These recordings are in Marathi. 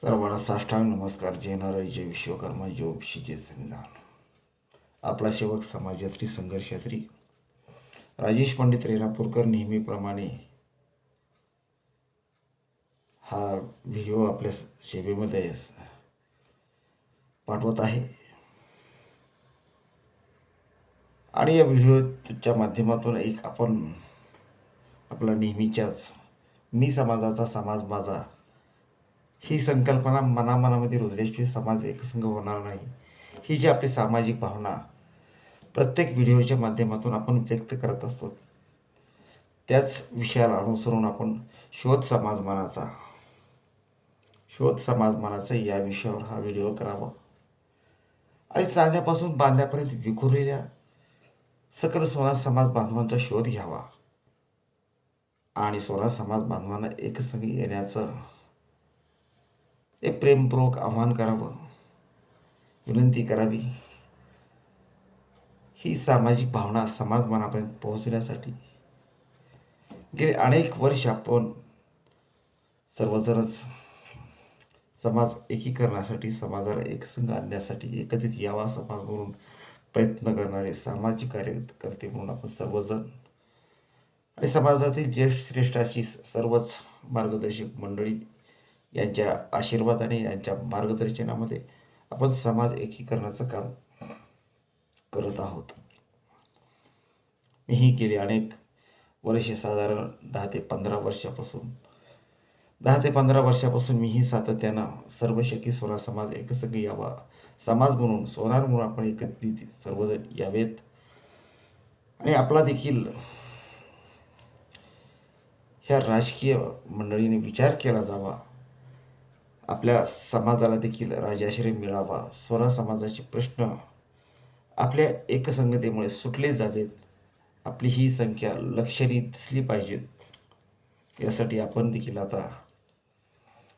सर्वांना साष्टांग नमस्कार. जय नारायण, जय विश्वकर्मा, जय ओबीसी, जय संविधान. आपला सेवक समाजयात्री, संघर्षयात्री राजेश पंडित रेणापूरकर नेहमीप्रमाणे हा व्हिडिओ आपल्या सेवेमध्ये पाठवत आहे. आणि या व्हिडिओच्या माध्यमातून एक आपण आपला नेहमीच्याच मी समाजाचा समाज माझा ही संकल्पना मनामध्ये रुजल्याशिवाय समाज एकसंघ होणार नाही, ही जी आपली सामाजिक भावना प्रत्येक व्हिडिओच्या माध्यमातून आपण व्यक्त करत असतो, त्याच विषयाला अनुसरून आपण शोध समाजमानाचा या विषयावर हा व्हिडिओ करावा आणि चांद्यापासून बांध्यापर्यंत विखुरलेल्या सकल सोना समाज बांधवांचा शोध घ्यावा आणि सोना समाज बांधवांना एकसंघ येण्याचं एक प्रेमपूर्वक आवाहन करावं, विनंती करावी. ही सामाजिक भावना समाज मनापर्यंत पोहोचण्यासाठी गेले अनेक वर्ष आपण सर्वजणच समाज एकीकरणासाठी, समाजाला एकसंघ आणण्यासाठी, एकत्रित यावा समाज म्हणून प्रयत्न करणारे सामाजिक कार्यकर्ते म्हणून आपण सर्वजण आणि समाजातील ज्येष्ठ श्रेष्ठ अशी सर्वच मार्गदर्शक मंडळी यांच्या आशीर्वादाने, यांच्या मार्गदर्शनामध्ये आपण समाज एकीकरणाचं काम करत आहोत. मीही गेली अनेक वर्षे, साधारण 10 ते 15 वर्षापासून मीही सातत्यानं सर्व शकी सोनार समाज एकसंघ यावा, समाज म्हणून, सोनार म्हणून आपण एकत्रित सर्वजण यावेत आणि आपला देखील ह्या राजकीय मंडळीने विचार केला जावा, आपल्या समाजाला देखील राजाश्रय मिळावा, सोनार समाजाचे प्रश्न आपल्या एकसंघतेमुळे सुटले जावेत, आपली ही संख्या लक्षणीय दिसली पाहिजेत. यासाठी आपण देखील आता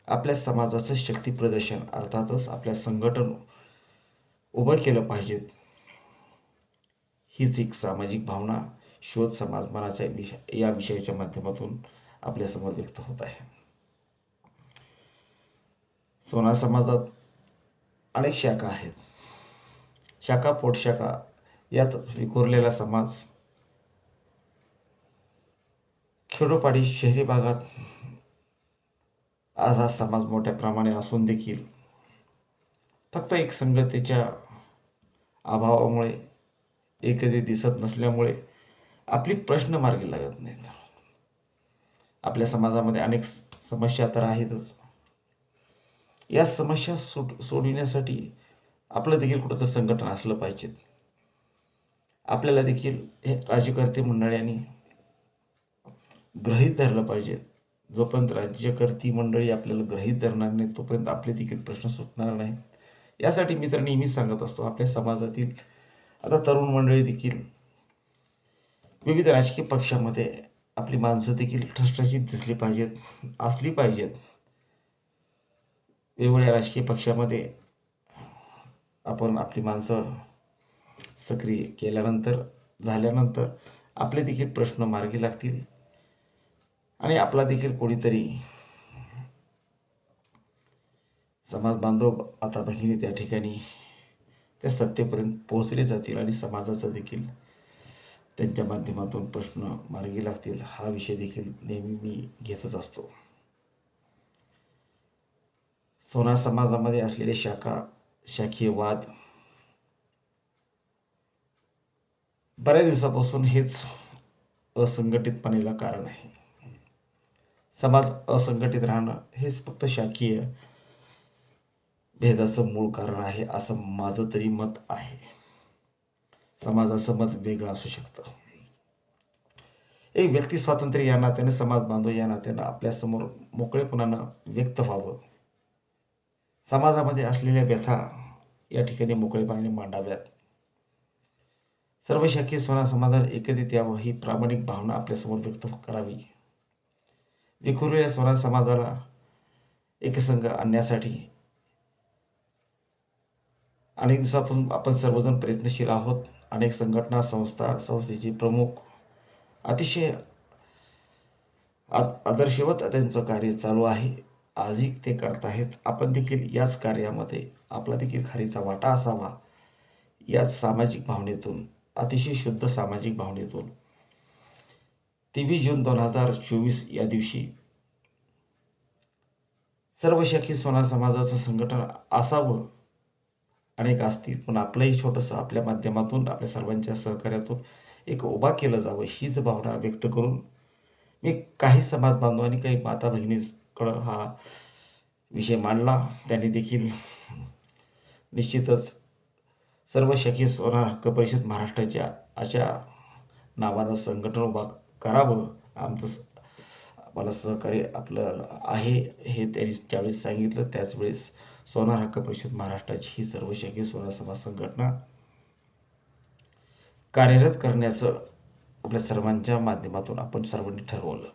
आपल्या समाजाचं शक्ती प्रदर्शन, अर्थातच आपल्या संघटन उभं केलं पाहिजेत. हीच एक सामाजिक भावना शोध समाज मनाचा या विषयाच्या माध्यमातून आपल्यासमोर व्यक्त होत आहे. सोनार समाजात अनेक शाखा आहेत. शाखा पोटशाखा यात विखुरलेला समाज खेडोपाडी शहरी भागात आज हा समाज मोठ्या प्रमाणे असून देखील फक्त एक संगतीच्या अभावामुळे, एकते दिसत नसल्यामुळे आपली प्रश्न मार्गी लागत नाहीत. आपल्या समाजामध्ये अनेक समस्या तर आहेतच. या समस्या सोडविण्यासाठी आपलं देखील कुठं तर संघटन असलं पाहिजे. आपल्याला देखील हे राज्यकर्ते मंडळांनी गृहीत धरलं पाहिजे. जोपर्यंत राज्यकर्ती मंडळी आपल्याला गृहीत धरणार नाही, तोपर्यंत आपले देखील प्रश्न सुटणार नाहीत. यासाठी मी तर नेहमीच सांगत असतो, आपल्या समाजातील आता तरुण मंडळी देखील विविध राजकीय पक्षामध्ये आपली माणसं देखील ठसठशीत दिसली पाहिजेत, असली पाहिजेत. वेगवेगळ्या राजकीय पक्षामध्ये आपण आपली माणसं सक्रिय झाल्यानंतर आपले देखील प्रश्न मार्गी लागतील आणि आपला देखील कोणीतरी समाज बांधव, आता भगिनी त्या ठिकाणी त्या सत्तेपर्यंत पोहोचले जातील आणि समाजाचा देखील त्यांच्या माध्यमातून प्रश्न मार्गी लागतील. हा विषय देखील नेहमी मी घेतच असतो. सोनार समाजामध्ये असलेले शाखीय वाद बऱ्याच दिवसापासून हेच असंघटितपणेला कारण आहे. समाज असंघटित राहणं हेच फक्त शाखीय भेदाचं मूळ कारण आहे, असं माझं तरी मत आहे. समाजाचं मत वेगळं असू शकतं. एक व्यक्ती स्वातंत्र्य या नात्याने, समाज बांधव या नात्यानं आपल्यासमोर मोकळेपणानं व्यक्त व्हावं. समाजामध्ये असलेल्या व्यथा या ठिकाणी मोकळेपणाने मांडाव्यात. सर्व शाखीय सोनार समाजाला एकत्रित यावं, ही प्रामाणिक भावना आपल्यासमोर व्यक्त करावी. विखुरलेल्या सोनार समाजाला एकसंघ आणण्यासाठी अनेक दिवसापासून आपण सर्वजण प्रयत्नशील आहोत. अनेक संघटना, संस्थेचे प्रमुख अतिशय आदर्शवत त्यांचं कार्य चालू आहे आजही ते करत आहेत. आपण देखील याच कार्यामध्ये आपला देखील खारीचा वाटा असावा, याच सामाजिक भावनेतून, अतिशय शुद्ध सामाजिक भावनेतून 23 जून 2024 या दिवशी सर्व शाखी सोनार समाजाचं संघटन असावं. अनेक असतील, पण आपलंही छोटंसं आपल्या माध्यमातून, आपल्या सर्वांच्या सहकार्यातून एक उभा केलं जावं, हीच भावना व्यक्त करून मी काही समाज बांधव आणि काही माता भगिनीकडं हा विषय मांडला. त्यांनी देखील निश्चितच सर्व शाखीय सोनार हक्क परिषद महाराष्ट्राच्या अशा नावानं संघटन उभा करावं. आम्हाला सहकार्य आपलं आहे हे त्यांनी ज्यावेळेस सांगितलं, त्याच वेळेस सोनार हक्क परिषद महाराष्ट्राची ही सर्व शाखीय सोनार समाज संघटना कार्यरत करण्याचं आपल्या सर्वांच्या माध्यमातून आपण सर्वांनी ठरवलं.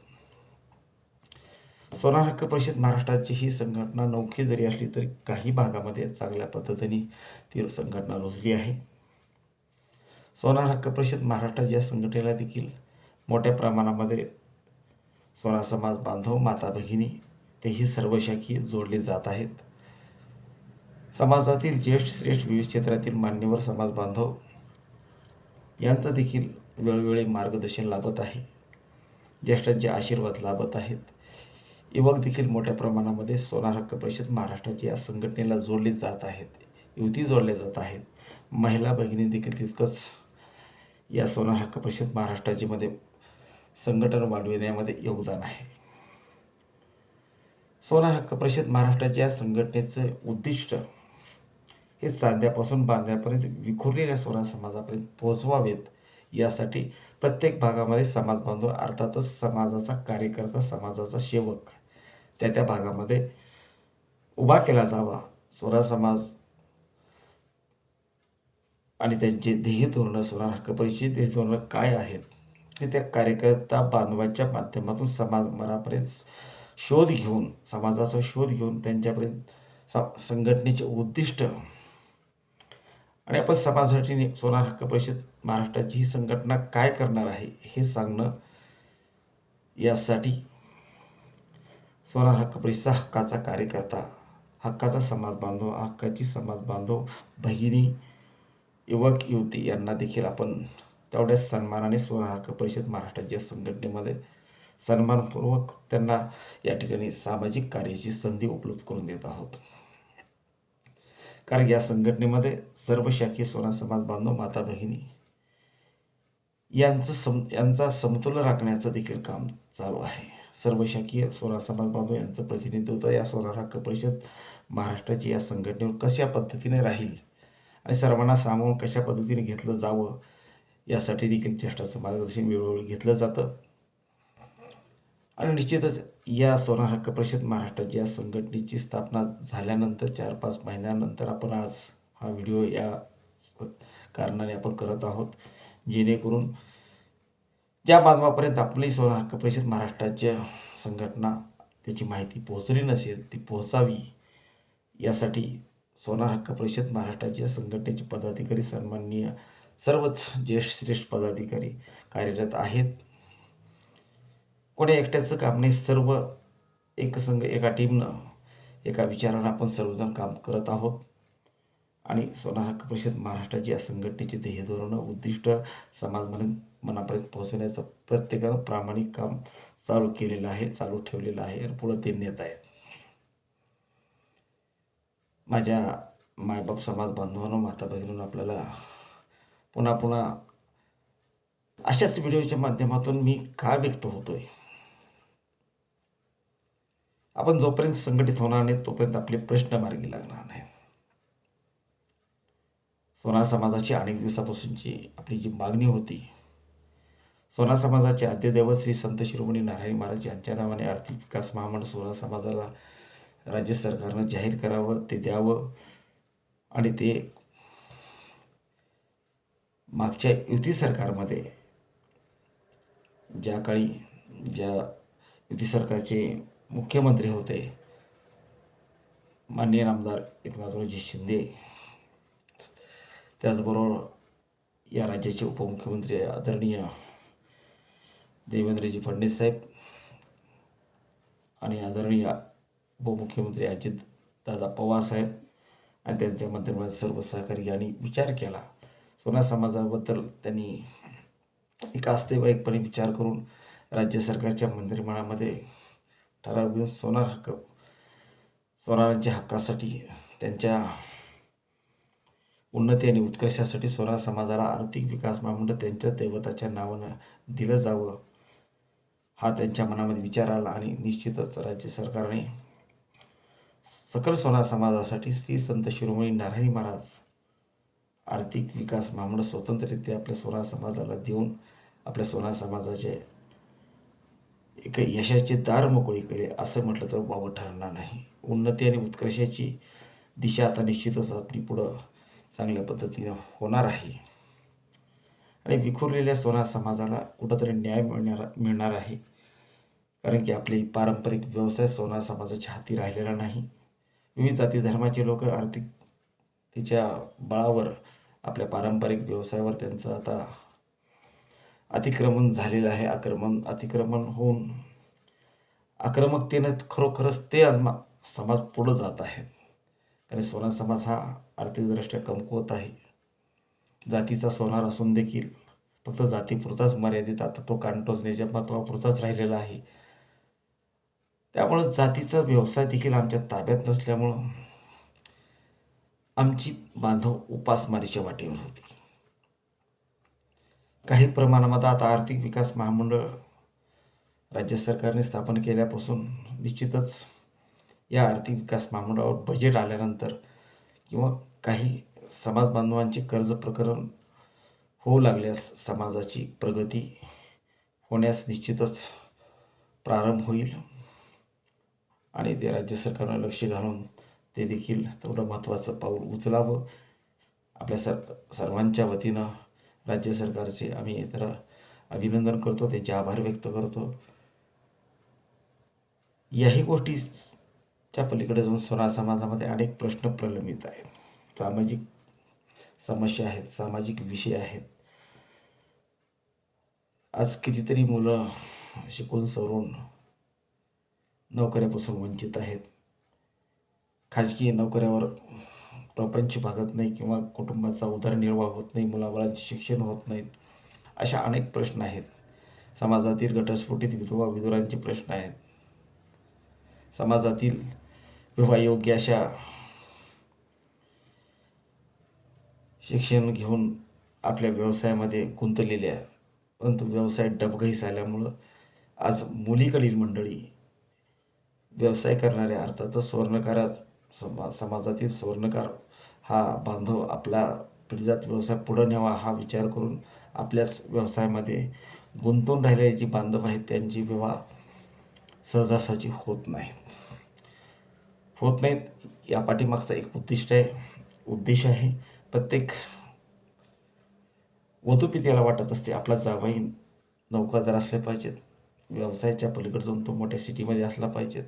सोनार हक्क परिषद महाराष्ट्राची ही संघटना नौखी जरी असली तरी काही भागामध्ये चांगल्या पद्धतीने ती संघटना रुजली आहे. सोनार हक्क परिषद महाराष्ट्राच्या संघटनेला देखील मोठ्या प्रमाणामध्ये सोनार समाज बांधव, माता भगिनी तेही सर्व शाखी जोडले जात आहेत. समाजातील ज्येष्ठ श्रेष्ठ विविध क्षेत्रातील मान्यवर समाज बांधव यांचं देखील वेळोवेळी मार्गदर्शन लाभत आहे. ज्येष्ठांचे आशीर्वाद लाभत आहेत. युवक देखील मोठ्या प्रमाणामध्ये सोनार हक्क परिषद महाराष्ट्राच्या या संघटनेला जोडले जात आहेत, युवती जोडल्या जात आहेत. महिला भगिनी देखील तितकंच या सोनार हक्क परिषद महाराष्ट्राची मध्ये संघटन वाढविण्यामध्ये योगदान आहे. सोनार हक्क परिषद महाराष्ट्राच्या संघटनेचं उद्दिष्ट हे चांद्यापासून बांध्यापर्यंत विखुरलेल्या सोनार समाजापर्यंत पोहोचवावेत, यासाठी प्रत्येक भागामध्ये समाज बांधव, अर्थातच समाजाचा कार्यकर्ता, समाजाचा सेवक त्या भागामध्ये उभा केला जावा. सोनार समाज आणि त्यांचे ध्येय धोरणं, सोनार हक्क परिषद ध्येय धोरणं काय आहेत ते त्या कार्यकर्ता बांधवांच्या माध्यमातून समाजापर्यंत शोध घेऊन, समाजाचा शोध घेऊन त्यांच्यापर्यंत संघटनेचे उद्दिष्ट आणि आपण समाजासाठी सोनार हक्क परिषद महाराष्ट्राची ही संघटना काय करणार आहे हे सांगणं, यासाठी सोनार हक्क परिषद हक्काचा कार्यकर्ता, हक्काचा समाज बांधव, हक्काची समाज बांधव भगिनी, युवक युवती यांना देखील आपण तेवढ्याच सन्मानाने सोनार हक्क परिषद महाराष्ट्राच्या संघटनेमध्ये सन्मानपूर्वक त्यांना या ठिकाणी सामाजिक कार्याची संधी उपलब्ध करून देत आहोत. कारण या संघटनेमध्ये सर्व शाखीय सोनार समाज बांधव, माता भगिनी यांचा समतोल राखण्याचं देखील काम चालू आहे. सर्व शाखीय सोनार समाज बांधव यांचं प्रतिनिधित्व या सोनार हक्क परिषद महाराष्ट्राची या संघटनेवर कशा पद्धतीने राहील आणि सर्वांना सामावून कशा पद्धतीने घेतलं जावं, यासाठी देखील ज्येष्ठाचं मार्गदर्शन वेळोवेळी घेतलं जातं. आणि निश्चितच या सोनार हक्क परिषद महाराष्ट्राच्या या संघटनेची स्थापना झाल्यानंतर 4-5 महिन्यानंतर आपण आज हा व्हिडिओ या कारणाने आपण करत आहोत, जेणेकरून ज्या बांधवापर्यंत आपली सोनार हक्क परिषद महाराष्ट्राच्या संघटना त्याची माहिती पोहोचली नसेल ती पोहोचावी, यासाठी सोनार हक्क परिषद महाराष्ट्राच्या संघटनेचे पदाधिकारी, सन्माननीय सर्वच ज्येष्ठ श्रेष्ठ पदाधिकारी कार्यरत आहेत. कोणी एकट्याचं काम नाही, सर्व एकसंघ, एका टीमनं, एका विचारानं आपण सर्वजण काम करत आहोत. आणि सोनार हक्क परिषद महाराष्ट्राची या संघटनेचे ध्येय धोरणं, उद्दिष्ट समाज मनापर्यंत पोहोचवण्याचं प्रत्येकानं प्रामाणिक काम चालू केलेलं आहे, चालू ठेवलेलं आहे आणि पुढं ते नेत आहेत. माझ्या मायबाप समाज बांधवांनो, माता भगिनींनो, आपल्याला पुन्हा पुन्हा अशाच व्हिडिओच्या माध्यमातून मी का व्यक्त होतोय, आपण जोपर्यंत संघटित होणार नाही तोपर्यंत आपले प्रश्न मार्गी लागणार नाहीत. सोनार समाजाची अनेक दिवसापासूनची आपली जी मागणी होती, सोनार समाजाचे आद्यदैवत श्री संत शिरोमणी नारायण महाराज यांच्या नावाने आर्थिक विकास महामंडळ सोनार समाजाला राज्य सरकारनं जाहीर करावं, ते द्यावं. आणि ते मागच्या युती सरकारमध्ये ज्या काळी ज्या युती सरकारचे मुख्यमंत्री होते माननीय आमदार एकनाथरावजी शिंदे, त्याचबरोबर या राज्याचे उपमुख्यमंत्री आदरणीय देवेंद्रजी फडणवीस साहेब आणि आदरणीय उपमुख्यमंत्री अजितदादा पवारसाहेब आणि त्यांच्या मंत्रिमंडळातील सर्व सहकारी यांनी विचार केला. सोनार समाजाबद्दल त्यांनी एक आस्थेवाईकपणे विचार करून राज्य सरकारच्या मंत्रिमंडळामध्ये ठराव घेऊन सोनारांच्या हक्कासाठी, त्यांच्या उन्नती आणि उत्कर्षासाठी सोनार समाजाला आर्थिक विकास महामंडळ त्यांच्या दैवताच्या नावानं दिलं जावं, हा त्यांच्या मनामध्ये विचार आला. आणि निश्चितच राज्य सरकारने सकल सोनार समाजासाठी श्री संत शिरोमणी नारायणी महाराज आर्थिक विकास महामंडळ स्वतंत्ररित्या आपल्या सोनार समाजाला देऊन आपल्या सोनार समाजाचे एक यशाचे दार मोकळी केले असं म्हटलं तर वावं ठरणार नाही. उन्नती आणि उत्कर्षाची दिशा आता निश्चितच आपली पुढं चांगल्या पद्धतीने होणार आहे आणि विखुरलेल्या सोनार समाजाला कुठंतरी न्याय मिळणार आहे. कारण की आपले पारंपरिक व्यवसाय सोनार समाजाच्या हाती राहिलेला नाही. विविध जाती धर्माचे लोक आर्थिकतेच्या बळावर आपल्या पारंपरिक व्यवसायावर त्यांचं आता अतिक्रमण झालेलं आहे. अतिक्रमण होऊन आक्रमकतेनं खरोखरच ते आज समाज पुढं जात आहेत. कारण सोनार समाज हा आर्थिकदृष्ट्या कमकुवत आहे. जातीचा सोनार असून देखील फक्त जातीपुरताच मर्यादित आता तो कानटोचण्याच्या महत्त्वापुरताच राहिलेला आहे. त्यामुळं जातीचा व्यवसाय देखील आमच्या ताब्यात नसल्यामुळं आमची बांधव उपासमारीच्या वाटेवर होती. काही प्रमाणामध्ये आता आर्थिक विकास महामंडळ राज्य सरकारने स्थापन केल्यापासून निश्चितच या आर्थिक विकास महामंडळावर बजेट आल्यानंतर किंवा काही समाज बांधवांचे कर्ज प्रकरण होऊ लागल्यास समाजाची प्रगती होण्यास निश्चितच प्रारंभ होईल आणि ते राज्य सरकारनं लक्ष घालून ते देखील तेवढं महत्त्वाचं पाऊल उचलावं. आपल्या सर्वांच्या वतीनं राज्य सरकारचे आम्ही तर अभिनंदन करतो, त्यांचे आभार व्यक्त करतो. याही गोष्टीच्या पलीकडे जाऊन सोनार समाजामध्ये अनेक प्रश्न प्रलंबित आहेत. सामाजिक समस्या आहेत, सामाजिक विषय आहेत. आज कितीतरी मुलं शिकून सवरून नोकऱ्यापासून वंचित आहेत. खाजगी नोकऱ्यावर प्रपंच भागत नाही किंवा कुटुंबाचा उदरनिर्वाह होत नाही, मुलाबाळांचे शिक्षण होत नाहीत. अशा अनेक प्रश्न आहेत. समाजातील घटस्फोटीत विधवा विधुरांचे प्रश्न आहेत. समाजातील विवाहयोग्य अशा शिक्षण घेऊन आपल्या व्यवसायामध्ये गुंतलेल्या परंतु व्यवसाय डबघाईस आल्यामुळं आज मुलीकडील मंडळी व्यवसाय करणाऱ्या अर्थातच समाजातील स्वर्णकार हा बांधव आपला पिढीजात व्यवसाय पुढं न्यावा हा विचार करून आपल्याच व्यवसायामध्ये गुंतून राहिलेले जी बांधव आहेत त्यांची विवाह सहजासहजी होत नाहीत. या पाठीमागचा एक उद्देश आहे. प्रत्येक वधूपित्याला वाटत असते आपला जावई नोकरदार असले पाहिजेत, व्यवसायाच्या पलीकडे जाऊन तो मोठ्या सिटीमध्ये असला पाहिजेत,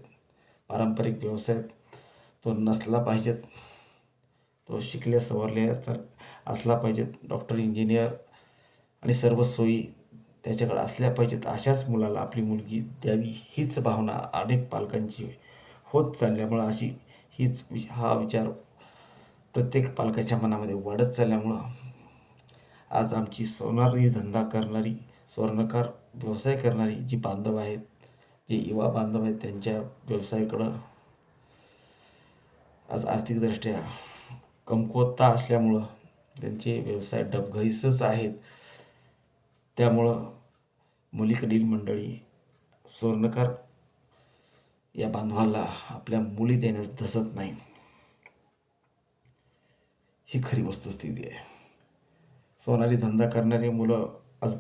पारंपरिक व्यवसायात तो नसला पाहिजेत, तो शिकल्या सवरलेला असला पाहिजेत, डॉक्टर इंजिनियर आणि सर्व सोयी त्याच्याकडे असल्या पाहिजेत. अशाच मुलाला आपली मुलगी द्यावी हीच भावना अनेक पालकांची होत चालल्यामुळं हा विचार प्रत्येक पालकाच्या मनामध्ये वाढत चालल्यामुळं आज आमची सोनारी धंदा करणारी, स्वर्णकार व्यवसाय करणारी जी बांधव आहेत, जे युवा बांधव आहेत, त्यांच्या व्यवसायाकडं आज आर्थिकदृष्ट्या कमकुवतता असल्यामुळं त्यांचे व्यवसाय डबघाईसच आहेत. त्यामुळं मुलीकडील मंडळी स्वर्णकार या बांधवाला आपल्या मुली देण्यास धसत नाहीत. ही खरी वस्तुस्थिती आहे. सोनारी धंदा करणारी मुलं आज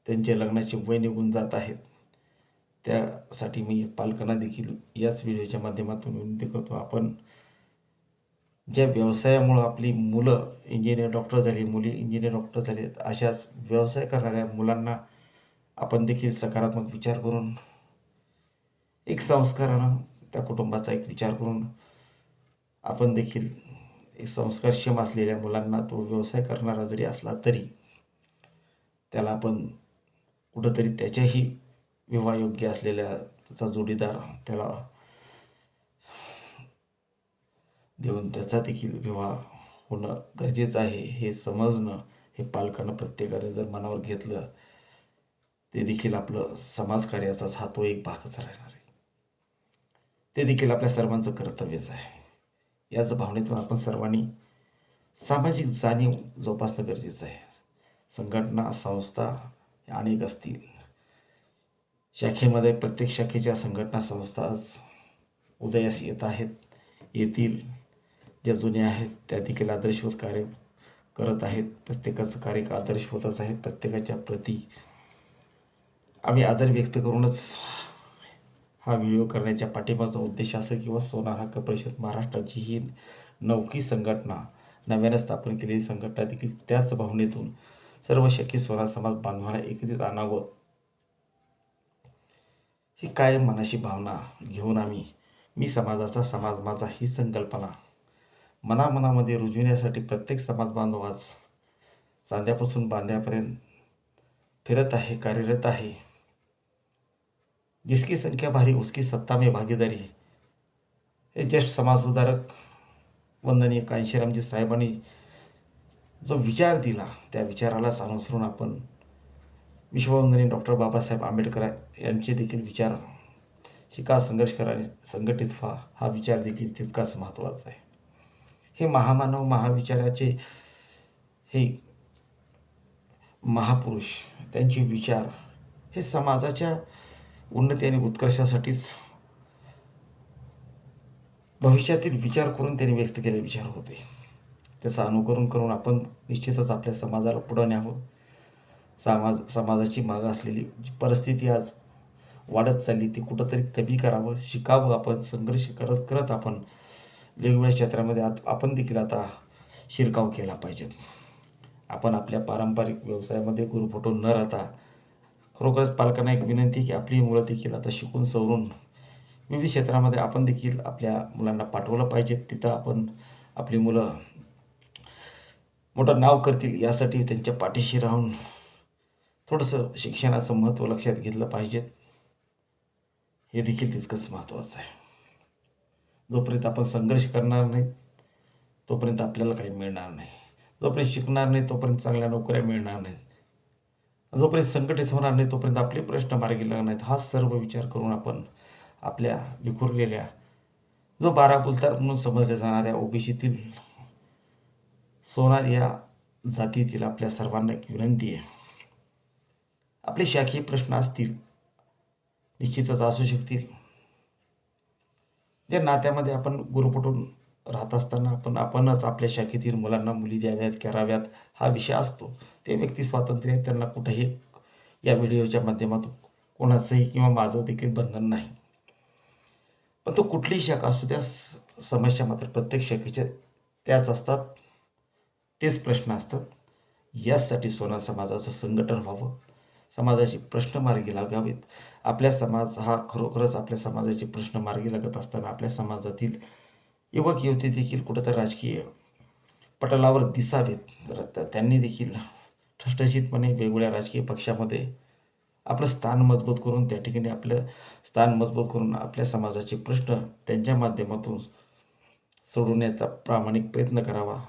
त्यांच्या लग्नाचे वय निघून जात आहेत. त्यासाठी मी पालकांना देखील याच व्हिडिओच्या माध्यमातून विनंती करतो, आपण ज्या व्यवसायामुळं आपली मुलं इंजिनियर डॉक्टर झाली, मुली इंजिनियर डॉक्टर झाले, अशाच व्यवसाय करणाऱ्या मुलांना आपण देखील सकारात्मक विचार करून एक संस्कारानं त्या कुटुंबाचा एक विचार करून आपण देखील एक संस्कारक्षम असलेल्या मुलांना तो व्यवसाय करणारा जरी असला तरी त्याला आपण कुठंतरी त्याच्याही विवाहयोग्य असलेल्या त्याचा जोडीदार त्याला देऊन त्याचा देखील विवाह होणं गरजेचं आहे हे समजणं, हे पालकांना प्रत्येकाने जर मनावर घेतलं, ते देखील आपलं समाजकार्याचाच हा तो एक भागच राहणार आहे. ते देखील आपल्या सर्वांचं कर्तव्यच आहे. याच भावनेतून आपण सर्वांनी सामाजिक जाणीव जोपासणं गरजेचं आहे. संघटना, संस्था अनेक असतील. शाखेमध्ये प्रत्येक शाखेच्या संघटना, संस्था आज उदयास येत आहेत, येतील. ज्या जुन्या आहेत त्या देखील आदर्शवत कार्य करत आहेत. प्रत्येकाचं कार्य आदर्शवतच आहे. प्रत्येकाच्या प्रती आम्ही आदर व्यक्त करूनच हा व्हिडिओ करण्याच्या पाठिंबाचा उद्देश असं किंवा सोनार हक्क परिषद महाराष्ट्राची ही नवकी संघटना, नव्याने स्थापन केलेली संघटना देखील त्याच भावनेतून सर्व शक्य सोनार समाज बांधवांना एकत्रित आणावं, ही कायम मनाशी भावना घेऊन आम्ही मी समाजाचा, समाज माझा ही संकल्पना मनामनामध्ये रुजविण्यासाठी प्रत्येक समाज बांधव आज सांध्यापासून बांध्यापर्यंत फिरत आहे, कार्यरत आहे. जिसकी संख्या भारी उसकी सत्ता में भागीदारी, हे ज्येष्ठ समाजसुधारक वंदनीय कांशीरामजी साहेबांनी जो विचार दिला, त्या विचारालाच अनुसरून आपण विश्ववंदनीय डॉक्टर बाबासाहेब आंबेडकर यांचे देखील विचार शिका, संघर्ष करा आणि संघटित व्हा, हा विचार देखील तितकाच महत्त्वाचा आहे. हे महामानव, महाविचाराचे हे महापुरुष, त्यांचे विचार हे समाजाच्या उन्नती आणि उत्कर्षासाठीच भविष्यातील विचार करून त्यांनी व्यक्त केलेले विचार होते. त्याचं अनुकरण करून आपण निश्चितच आपल्या समाजाला पुढं न्यावं. समाजाची मागं असलेली जी परिस्थिती आज वाढत चालली ती कुठंतरी कमी करावं, शिकावं. आपण संघर्ष करत करत आपण वेगवेगळ्या क्षेत्रामध्ये आपण देखील आता शिरकाव केला पाहिजे. आपण आपल्या पारंपरिक व्यवसायामध्ये गुरफटू न राहता खरोखरच पालकांना एक विनंती की आपली मुलं देखील आता शिकून सवरून विविध क्षेत्रामध्ये आपण देखील आपल्या मुलांना पाठवलं पाहिजे. तिथं आपण आपली मुलं मोठं नाव करतील यासाठी त्यांच्या पाठीशी राहून थोडंसं शिक्षणाचं महत्त्व लक्षात घेतलं पाहिजे. हे देखील तितकंच महत्त्वाचं आहे. जोपर्यंत आपण संघर्ष करणार नाही तोपर्यंत आपल्याला काही मिळणार नाही. जोपर्यंत शिकणार नाही तोपर्यंत चांगल्या नोकऱ्या मिळणार नाहीत. जोपर्यंत संघटित होणार नाही तोपर्यंत आपले प्रश्न मार्गी लागणार नाहीत. हा सर्व विचार करून आपण आपल्या विखुरलेल्या जो 12 बुलतार म्हणून समजल्या जाणाऱ्या ओबीसीतील सोनार या जातीतील आपल्या सर्वांना एक विनंती आहे. आपले शाखीय प्रश्न असतील, निश्चितच असू शकतील. ज्या नात्यामध्ये आपण गुरुपटून राहत असताना आपणच आपल्या शाखेतील मुलांना मुली द्याव्यात, कराव्यात हा विषय असतो. ते व्यक्ती स्वातंत्र्य आहे, त्यांना कुठेही या व्हिडिओच्या माध्यमातून कोणाचंही किंवा माझं देखील बंधन नाही. पण तो कुठलीही शाखा असू द्या, समस्या मात्र प्रत्येक शाखेच्या त्याच असतात, तेच प्रश्न असतात. यासाठी सोनार समाजाचं संघटन व्हावं, समाजाचे प्रश्न मार्गी लागावेत. आपल्या समाज हा खरोखरच आपल्या समाजाचे प्रश्न मार्गी लागत असताना आपल्या समाजातील युवक युवती देखील कुठंतरी राजकीय पटलावर दिसावेत. त्यांनी देखील ठसठशीतपणे वेगवेगळ्या राजकीय पक्षामध्ये आपलं स्थान मजबूत करून त्या ठिकाणी आपलं स्थान मजबूत करून आपल्या समाजाचे प्रश्न त्यांच्या माध्यमातून सोडवण्याचा प्रामाणिक प्रयत्न करावा.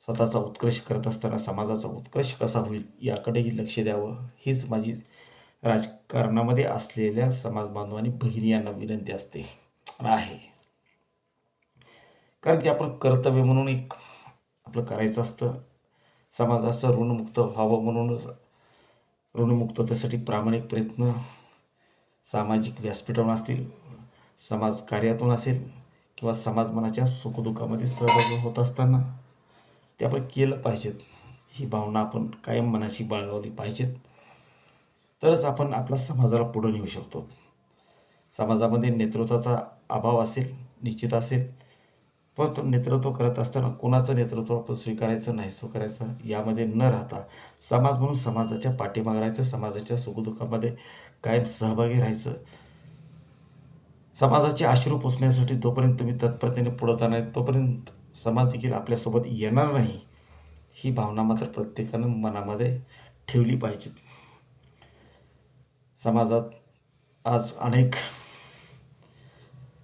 स्वतःचा उत्कर्ष करत असताना समाजाचा उत्कर्ष कसा होईल याकडेही लक्ष द्यावं. हीच माझी राजकारणामध्ये असलेल्या समाज बांधवांनी भगिनी यांना विनंती असते आहे. कारण की आपण कर्तव्य म्हणून एक आपलं करायचं असतं. समाजाचं ऋणमुक्त व्हावं म्हणूनच ऋणमुक्ततेसाठी प्रामाणिक प्रयत्न सामाजिक व्यासपीठावर असतील, समाज कार्यातून असेल किंवा समाज मनाच्या सुखदुःखामध्ये सहभागी होत असताना ते आपण केलं पाहिजेत. ही भावना आपण कायम मनाशी बाळगली पाहिजेत. तरच आपण आपल्या समाजाला पुढे नेऊ शकतो. समाजामध्ये नेतृत्वाचा अभाव असेल, निश्चित असेल, पण तो नेतृत्व करत असताना कोणाचं नेतृत्व आपण स्वीकारायचं नाही स्वीकारायचं यामध्ये न राहता समाज म्हणून समाजाच्या पाठीमागे राहायचं, समाजाच्या सुखदुःखामध्ये कायम सहभागी राहायचं. समाजाचे अश्रू पुसण्यासाठी जोपर्यंत तुम्ही तत्परतेने पुढे जाणार तोपर्यंत समाज देखील आपल्यासोबत येणार नाही. ही भावना मात्र प्रत्येकानं मनामध्ये ठेवली पाहिजे. समाजात आज अनेक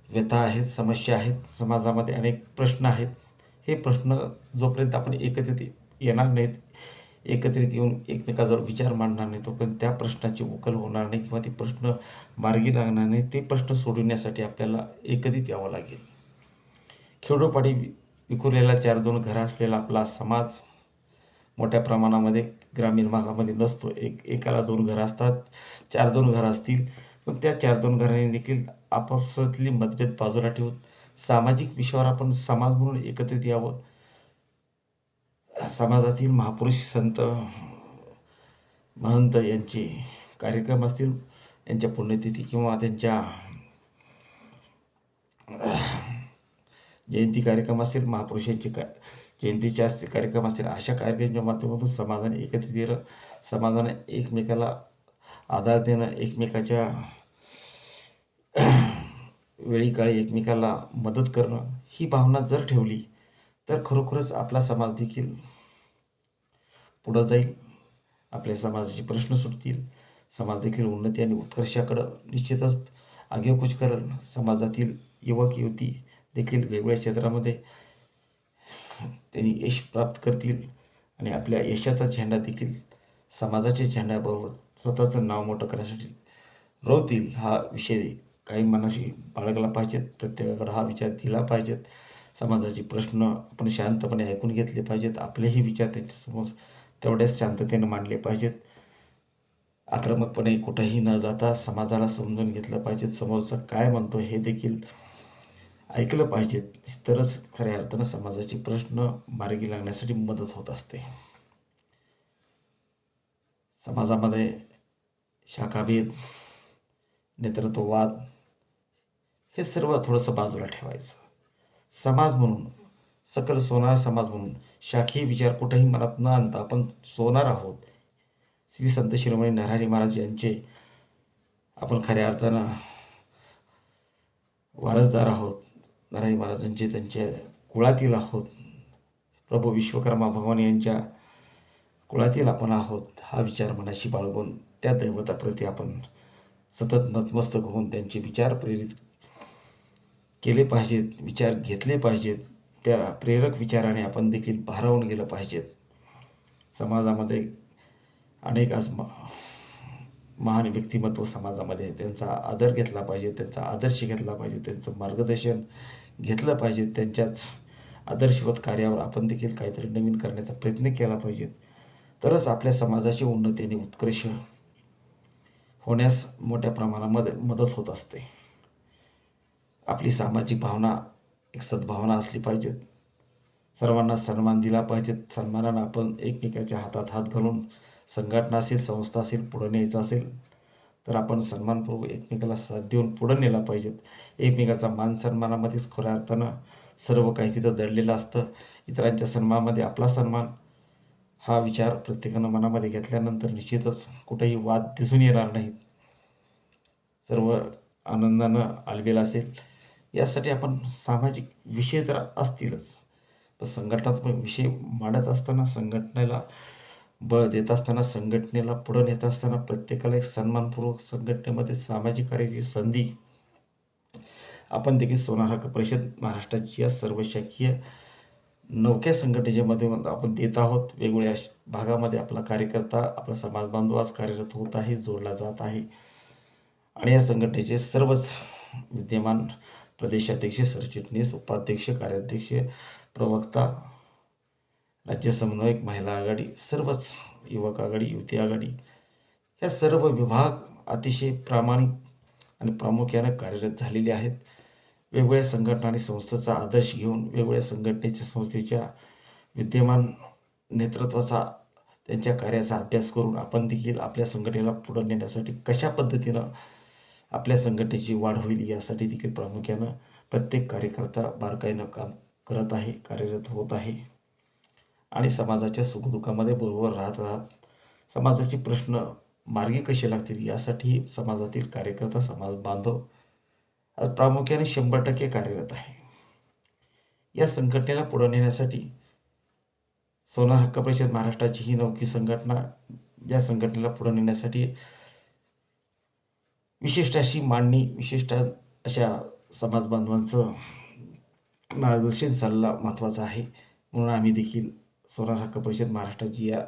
व्यथा आहेत, समस्या आहेत, समाजामध्ये अनेक प्रश्न आहेत. हे प्रश्न जोपर्यंत आपण एकत्रित येणार नाहीत, एकत्रित येऊन एकमेकांजवळ विचार मांडणार नाही, तोपर्यंत त्या प्रश्नाची उकल होणार नाही किंवा ते प्रश्न मार्गी लागणार नाही. ते प्रश्न सोडवण्यासाठी आपल्याला एकत्रित यावं लागेल. खेडोपाडी विखुरलेला 4-2 घरं असलेला आपला समाज मोठ्या प्रमाणामध्ये ग्रामीण भागामध्ये नसतो. एकाला 2 घरं असतात, 4-2 घरं असतील, पण त्या 4-2 घरांनी देखील आपापसातली मतभेद बाजूला ठेवून सामाजिक विषयावर आपण समाज म्हणून एकत्रित यावं. समाजातील महापुरुष, संत, महंत यांचे कार्यक्रम असतील, यांच्या पुण्यतिथी किंवा त्यांच्या जयंती कार्यक्रम असतील, महापुरुषांचे जयंतीचे असतील कार्यक्रम असतील, अशा कार्यक्रमाच्या माध्यमातून समाजाने एकत्रित येणं, समाजाने एकमेकाला आधार देणं, एकमेकाच्या वेळी काळी एकमेकाला मदत करणं, ही भावना जर ठेवली तर खरोखरच आपला समाज देखील पुढं जाईल. आपल्या समाजाचे प्रश्न सुटतील. समाज देखील उन्नती आणि उत्कर्षाकडं निश्चितच आगेकूच करेल. समाजातील युवक युवती देखील वेगवेगळ्या क्षेत्रामध्ये त्यांनी यश प्राप्त करतील आणि आपल्या यशाचा झेंडा देखील समाजाच्या झेंड्याबरोबर स्वतःचं नाव मोठं करण्यासाठी रोवतील. हा विषय काही मनाशी बाळगला पाहिजेत. प्रत्येकाकडे हा विचार दिला पाहिजेत. समाजाचे प्रश्न आपण शांतपणे ऐकून घेतले पाहिजेत. आपलेही विचार त्यांच्यासमोर तेवढ्याच शांततेने मांडले पाहिजेत. आक्रमकपणे कुठंही न जाता समाजाला समजून घेतलं पाहिजे. समोरचा काय म्हणतो हे देखील ऐकलं पाहिजे. तरच खऱ्या अर्थानं समाजाचे प्रश्न मार्गी लागण्यासाठी मदत होत असते. समाजामध्ये शाखाभेद, नेतृत्ववाद हे सर्व थोडंसं बाजूला ठेवायचं. समाज म्हणून, सकल सोनार समाज म्हणून शाखीय विचार कुठेही मनात न आणता आपण सोनार आहोत. श्री संत शिरोमणी नरहरी महाराज यांचे आपण खऱ्या अर्थानं वारसदार आहोत. नरहरी महाराजांचे त्यांच्या कुळातील आहोत. प्रभू विश्वकर्मा भगवान यांच्या कुळातील आपण आहोत. हा विचार मनाशी बाळगून त्या दैवताप्रती आपण सतत नतमस्तक होऊन त्यांचे विचार प्रेरित केले पाहिजेत, विचार घेतले पाहिजेत. त्या प्रेरक विचाराने आपण देखील भारावून गेलं पाहिजेत. समाजामध्ये अनेक आज महान व्यक्तिमत्व समाजामध्ये त्यांचा आदर घेतला पाहिजे, त्यांचा आदर्श घेतला पाहिजे, त्यांचं मार्गदर्शन घेतलं पाहिजे. त्यांच्याच आदर्शवत कार्यावर आपण देखील काहीतरी नवीन करण्याचा प्रयत्न केला पाहिजे. तरच आपल्या समाजाची उन्नती आणि उत्कर्ष होण्यास मोठ्या प्रमाणामध्ये मदत होत असते. आपली सामाजिक भावना एक सद्भावना असली पाहिजेत. सर्वांना सन्मान दिला पाहिजे. सन्मानानं आपण एकमेकाच्या हातात हात घालून संघटना असेल, संस्था असेल, पुढं न्यायचं असेल तर आपण सन्मानपूर्वक एकमेकाला साथ देऊन पुढं नेला पाहिजेत. एकमेकाचा मान सन्मानामध्येच खऱ्या अर्थानं सर्व काही तिथं दडलेलं असतं. इतरांच्या सन्मानामध्ये आपला सन्मान, हा विचार प्रत्येकानं मनामध्ये घेतल्यानंतर निश्चितच कुठेही वाद दिसून येणार नाहीत. सर्व आनंदानं आलबेल असेल. यासाठी आपण सामाजिक विषय तर असतीलच, पण संघटनात्मक विषय मांडत असताना, संघटनेला बळ देत असताना, संघटनेला पुढं नेत असताना प्रत्येकाला एक सन्मानपूर्वक संघटनेमध्ये सामाजिक कार्याची संधी आपण देखील सोनार हक्क परिषद महाराष्ट्राची या सर्वशाखीय नवख्या संघटनेच्या माध्यमातून आपण देत आहोत. वेगवेगळ्या भागामध्ये आपला कार्यकर्ता, आपला समाज बांधव आज कार्यरत होत आहे, जोडला जात आहे. आणि या संघटनेचे सर्वच विद्यमान प्रदेशाध्यक्ष, सरचिटणीस, उपाध्यक्ष, कार्याध्यक्ष, प्रवक्ता, राज्य समन्वयक, महिला आघाडी, सर्वच युवक आघाडी, युवती आघाडी, या सर्व विभाग अतिशय प्रामाणिक आणि प्रामुख्याने कार्यरत झालेले आहेत. वेगवेगळ्या संघटना आणि संस्थेचा आदर्श घेऊन, वेगवेगळ्या संघटनेच्या संस्थेच्या विद्यमान नेतृत्वाचा, त्यांच्या कार्याचा अभ्यास करून आपण देखील आपल्या संघटनेला पुढे नेण्यासाठी कशा पद्धतीनं आपल्या संघटनेची वाढ होईल यासाठी देखील प्रामुख्यानं प्रत्येक कार्यकर्ता बारकाईनं काम करत आहे, कार्यरत होत आहे. आणि समाजाच्या सुखदुःखामध्ये बरोबर राहत समाजाचे प्रश्न मार्गी कसे लागतील यासाठी समाजातील कार्यकर्ता, समाज बांधव आज प्रामुख्याने 100% कार्यरत आहे. या संघटनेला पुढे नेण्यासाठी सोनार हक्क परिषद महाराष्ट्राची ही नवकी संघटना, या संघटनेला पुढे नेण्यासाठी विशिष्ट अशी मांडणी, विशिष्ट अशा समाज बांधवांचं मार्गदर्शन सल्ला महत्त्वाचा आहे. म्हणून आम्ही देखील सोनार हक्क परिषद महाराष्ट्राची या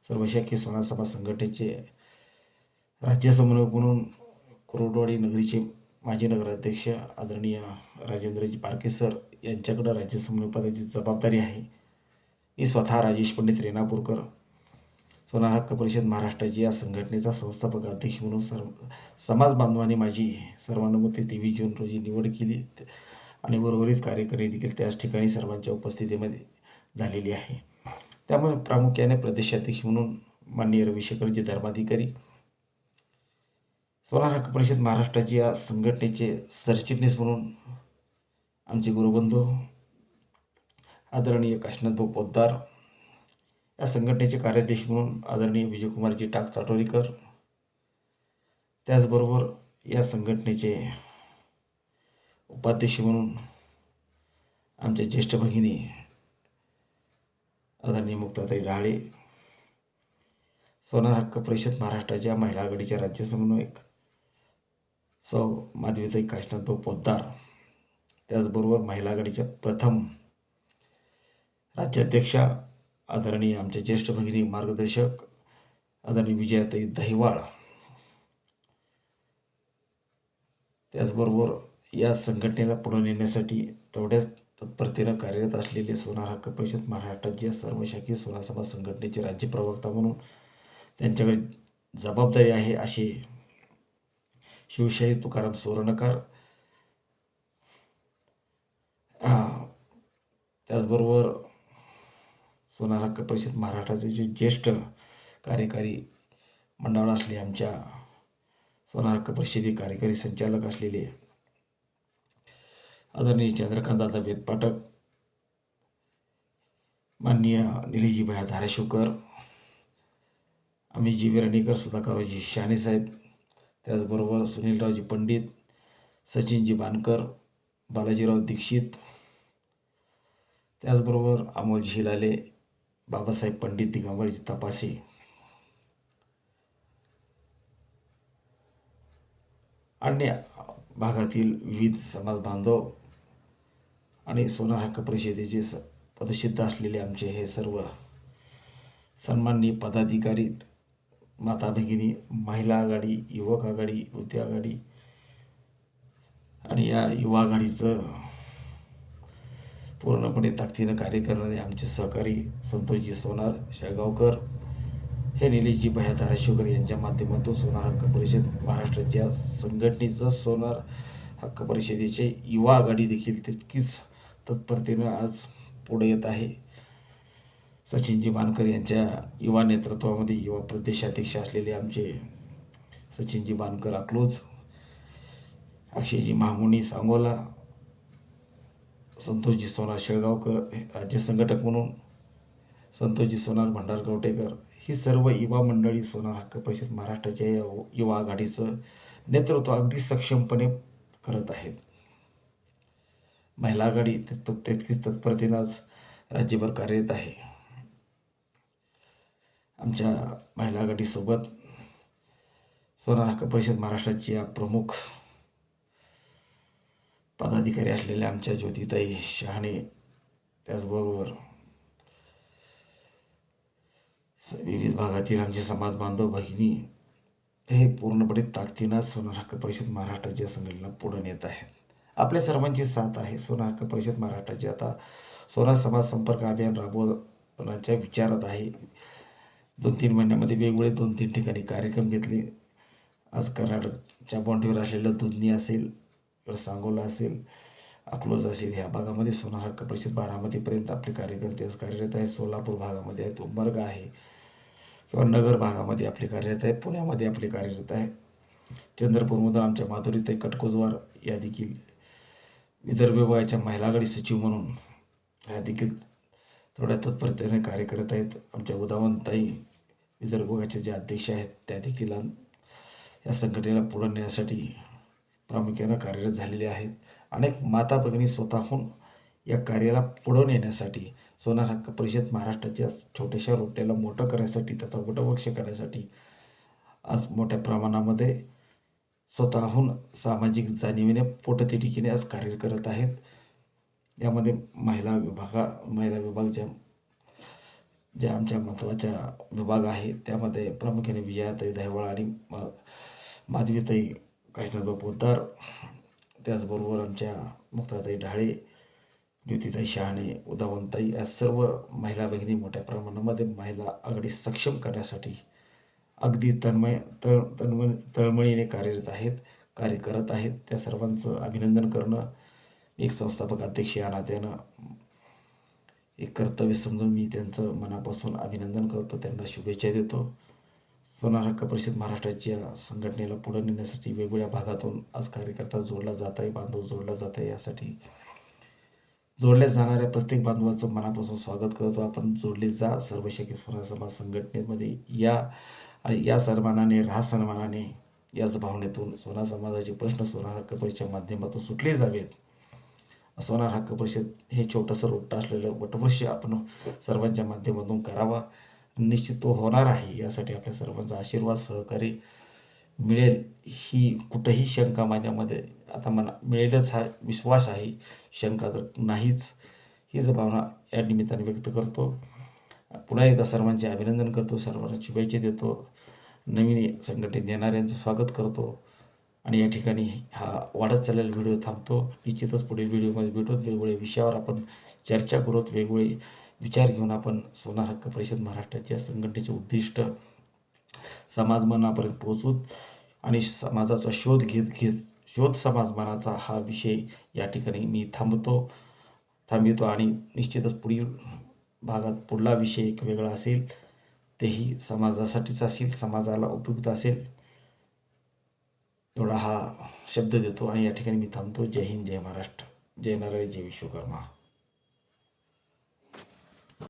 सर्वशाखीय सोनार समाज संघटनेचे राज्य समन्वयक म्हणून कुर्डुवाडी नगरीचे माजी नगराध्यक्ष आदरणीय राजेंद्रजी पारखे सर यांच्याकडं राज्य समन्वयपदाची जबाबदारी आहे. मी स्वतः राजेश पंडित रेणापूरकर सोनार हक्क परिषद महाराष्ट्राची या संघटनेचा संस्थापक अध्यक्ष म्हणून समाज बांधवांनी माझी सर्वानुमते 23 जून रोजी निवड केली आणि उर्वरित कार्यकारी देखील त्याच ठिकाणी सर्वांच्या उपस्थितीमध्ये झालेली आहे. त्यामुळे प्रामुख्याने प्रदेशाध्यक्ष म्हणून माननीय रविशेखरजी धर्माधिकारी, सोनार हक्क परिषद महाराष्ट्राची या संघटनेचे सरचिटणीस म्हणून आमचे गुरुबंधू आदरणीय काशीनाथभाऊ पोद्दार, या संघटनेचे कार्याध्यक्ष म्हणून आदरणीय विजयकुमारजी टाक चाटोरीकर, त्याचबरोबर या संघटनेचे उपाध्यक्ष म्हणून आमच्या ज्येष्ठ भगिनी आदरणीय मुक्ताताई ढाळे, सोनार हक्क परिषद महाराष्ट्राच्या महिला आघाडीच्या राज्य समन्वयक सौ माधवीताई काशीनाथभाऊ पोद्दार, त्याचबरोबर महिला आघाडीच्या प्रथम राज्याध्यक्षा आदरणीय आमच्या ज्येष्ठ भगिनी मार्गदर्शक आदरणीय विजयाताई दहिवाळ, त्याचबरोबर या संघटनेला पुढे नेण्यासाठी तेवढ्याच तत्परतेनं कार्यरत असलेले सोनार हक्क परिषद महाराष्ट्राचे सर्वशाखीय सोनार समाज संघटनेचे राज्य प्रवक्ता म्हणून त्यांच्याकडे जबाबदारी आहे असे शिवशाही तुकाराम सोरणकर, त्याचबरोबर सोनार हक्क परिषद महाराष्ट्राचे जे ज्येष्ठ कार्यकारी मंडळ असले, आमच्या सोनार हक्क परिषदेचे कार्यकारी संचालक असलेले आदरणीय चंद्रकांत दादा वेदपाठक, माननीय निलेशजी भैया धाराशिवकर, अमितजी विराणीकर, सुधाकरजी शहाणे साहेब, त्याचबरोबर सुनीलरावजी पंडित, सचिनजी बानकर, बालाजीराव दीक्षित, त्याचबरोबर अमोलजी हिलाले, बाबासाहेब पंडित, दिगंबरजी तपासे, अन्य भागातील विविध समाज बांधव आणि सोनार हक्क परिषदेचे पदसिद्ध असलेले आमचे हे सर्व सन्माननीय पदाधिकारी, माता भगिनी, महिला आघाडी, युवक आघाडी, युवती आघाडी आणि या युवा आघाडीचं पूर्णपणे ताकदीनं कार्य करणारे आमचे सहकारी संतोषजी सोनार शेळगावकर, हे निलेशजी भैया धाराशिवकर यांच्या माध्यमातून सोनार हक्क परिषद महाराष्ट्राच्या संघटनेचं सोनार हक्क परिषदेचे युवा आघाडी देखील तितकीच तत्परतेनं आज पुढे येत आहे. सचिनजी बानकर यांच्या युवा नेतृत्वामध्ये युवा प्रदेशाध्यक्ष असलेले आमचे सचिनजी बानकर अकलूज, अक्षयजी महामुनी सांगोला, संतोषजी सोनार शेळगावकर राज्य संघटक म्हणून संतोषजी सोनार भंडारगवटेकर, ही सर्व युवा मंडळी सोनार हक्क परिषद महाराष्ट्राच्या युवा आघाडीचं नेतृत्व अगदी सक्षमपणे करत आहेत. महिला आघाडी तितकीच तत्परतेनं आज राज्यभर कार्यरत आहे. आमच्या महिला आघाडीसोबत सोनार हक्क परिषद महाराष्ट्राच्या प्रमुख पदाधिकारी असलेल्या आमच्या ज्योतिताई शहाणे, त्याचबरोबर विविध भागातील आमचे समाज बांधव भगिनी हे पूर्णपणे ताकदीनं सोनार हक्क परिषद महाराष्ट्राच्या संघटनेला पुढे नेत आहेत. आपल्या सर्वांची साथ आहे. सोनार हक्क परिषद महाराष्ट्राचे आता सोनार समाज संपर्क अभियान राबवण्याच्या विचारात आहे. 2-3 महिन्यामध्ये वेगवेगळे 2-3 ठिकाणी कार्यक्रम घेतले. आज कर्नाटकच्या बाँड्रीवर असलेलं दुधनी असेल, सांगोला असेल, अकलूज असेल, ह्या भागामध्ये सोनार हक्क परिषद बारामतीपर्यंत आपले कार्यकर्ते आज कार्यरत आहेत. सोलापूर भागामध्ये आहेत, उंबरगा आहे किंवा नगर भागामध्ये आपले कार्यरत आहेत, पुण्यामध्ये आपले कार्यरत आहे. चंद्रपूरमधून आमच्या माधुरीताई कटकोजवार या देखील विदर्भ विभागाच्या महिला आघाडी सचिव म्हणून ह्या देखील थोड्या तत्परतेने कार्य करत आहेत. आमच्या उदावनताई विदर्भ विभागाचे जे अध्यक्ष आहेत त्या देखील या संघटनेला पुढे नेण्यासाठी प्रामुख्याने कार्यरत झालेले आहेत. अनेक माता भगिनी स्वतःहून या कार्याला पुढे नेण्यासाठी सोनार हक्क परिषद महाराष्ट्राच्या छोट्याशा रोट्याला मोठं करण्यासाठी, त्याचा वटवृक्ष करण्यासाठी आज मोठ्या प्रमाणामध्ये स्वतःहून सामाजिक जाणीवेने पोटतिडकीने आज कार्य करत आहेत. यामध्ये महिला विभाग ज्या आमच्या महत्त्वाच्या विभाग आहेत त्यामध्ये प्रामुख्याने विजयाताई दहिवळ आणि माधवीताई काशीनाथभाऊ पोद्दार, त्याचबरोबर आमच्या मुक्ताताई ढाळे, ज्योतिताई शहाणे, उदावनताई या सर्व महिला भगिनी मोठ्या प्रमाणामध्ये महिला आघाडी सक्षम करण्यासाठी अगदी तळमळीने कार्य करत आहेत. त्या सर्वांचं अभिनंदन करणं एक संस्थापक अध्यक्ष या नात्यानं एक कर्तव्य समजून मी त्यांचं मनापासून अभिनंदन करतो, त्यांना शुभेच्छा देतो. सोनार हक्क परिषद महाराष्ट्राच्या संघटनेला पुढे नेण्यासाठी वेगवेगळ्या भागातून आज कार्यकर्ता जोडला जात आहे, बांधव जोडला जात आहे. यासाठी जोडल्या जाणाऱ्या प्रत्येक बांधवाचं मनापासून स्वागत करतो. आपण जोडले जा. सर्वशक्ती सोनार समाज संघटनेमध्ये या सन्मानाने राहा, सन्मानाने याच भावनेतून सोनार समाजाचे प्रश्न सोनार हक्क परिषदेच्या माध्यमातून सुटले जावेत. सोनार हक्क परिषद हे छोटंसं रोपटं असलेलं वटवृक्ष आपण सर्वांच्या माध्यमातून करावा. निश्चित तो होणार आहे. यासाठी आपल्या सर्वांचा आशीर्वाद सहकार्य मिळेल ही कुठंही शंका माझ्यामध्ये आता मला मिळेलच हा विश्वास आहे, शंका तर नाहीच. हीच भावना या निमित्ताने व्यक्त करतो. पुन्हा एकदा सर्वांचे अभिनंदन करतो, सर्वांना शुभेच्छा देतो, नवीन संघटनेत येणाऱ्यांचं स्वागत करतो आणि या ठिकाणी हा वाढत चाललेला व्हिडिओ थांबतो. निश्चितच पुढील व्हिडिओमध्ये भेटूत. वेगवेगळ्या विषयावर आपण चर्चा करूत. वेगवेगळे विचार घेऊन आपण सोनार हक्क परिषद महाराष्ट्राच्या संघटनेचे उद्दिष्ट समाजमनापर्यंत पोहोचूत आणि समाजाचा शोध शोध समाजमनाचा हा विषय या ठिकाणी मी थांबवितो आणि निश्चितच पुढील भागात पुढला विषय एक वेगळा असेल, तेही समाजासाठीच असेल, समाजाला उपयुक्त असेल एवढा हा शब्द देतो आणि या ठिकाणी मी थांबतो. जय हिंद, जय महाराष्ट्र, जय नारायण, जय विश्वकर्मा.